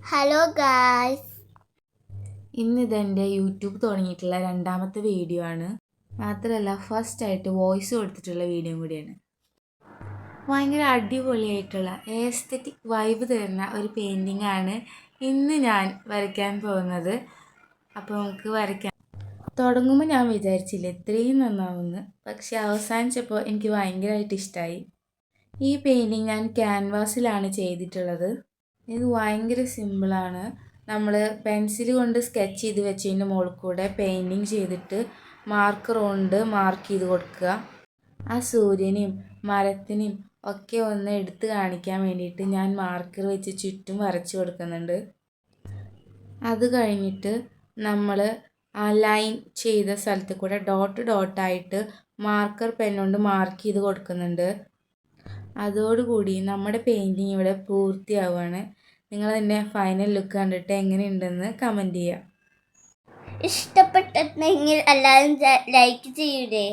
Hello guys. ഇതെൻ്റെ YouTube തുടങ്ങിയിട്ടുള്ള രണ്ടാമത്തെ വീഡിയോ ആണ്. മാത്രമല്ല ഫസ്റ്റായിട്ട് വോയിസ് കൊടുത്തിട്ടുള്ള വീഡിയോ കൂടിയാണ്. ഭയങ്കര അടിപൊളിയായിട്ടുള്ള എസ്തെറ്റിക് വൈബ് തരുന്ന ഒരു പെയിൻറ്റിംഗ് ആണ് ഇന്ന് ഞാൻ വരയ്ക്കാൻ പോകുന്നത്. അപ്പോൾ നമുക്ക് വരയ്ക്കാം. തുടങ്ങുമ്പോൾ ഞാൻ വിചാരിച്ചില്ല ഇത്രയും നന്നാവുമെന്ന്, പക്ഷെ അവസാനിച്ചപ്പോൾ എനിക്ക് ഭയങ്കരമായിട്ട് ഇഷ്ടമായി. ഈ പെയിൻറ്റിങ് ഞാൻ ക്യാൻവാസിലാണ് ചെയ്തിട്ടുള്ളത്. ഇത് ഭയങ്കര സിമ്പിളാണ്. നമ്മൾ പെൻസിൽ കൊണ്ട് സ്കെച്ച് ചെയ്ത് വെച്ചതിൻ്റെ മുകളിൽ കൂടെ പെയിൻറ്റിങ് ചെയ്തിട്ട് മാർക്കർ കൊണ്ട് മാർക്ക് ചെയ്ത് കൊടുക്കുക. ആ സൂര്യനെയും മരത്തിനെയും ഒക്കെ ഒന്ന് എടുത്ത് കാണിക്കാൻ വേണ്ടിയിട്ട് ഞാൻ മാർക്കർ വെച്ച് ചുറ്റും വരച്ച് കൊടുക്കുന്നുണ്ട്. അത് കഴിഞ്ഞിട്ട് നമ്മൾ ആ ലൈൻ ചെയ്ത സ്ഥലത്ത് കൂടെ ഡോട്ട് ഡോട്ടായിട്ട് മാർക്കർ പെന്നുകൊണ്ട് മാർക്ക് ചെയ്ത് കൊടുക്കുന്നുണ്ട്. അതോടുകൂടി നമ്മുടെ പെയിൻറ്റിങ് ഇവിടെ പൂർത്തിയാവുകയാണ്. നിങ്ങൾ എൻ്റെ ഫൈനൽ ലുക്ക് കണ്ടിട്ട് എങ്ങനെയുണ്ടെന്ന് കമൻറ്റ് ചെയ്യുക. ഇഷ്ടപ്പെട്ടിട്ടുണ്ടെങ്കിൽ എല്ലാവരും ലൈക്ക് ചെയ്യൂലേ?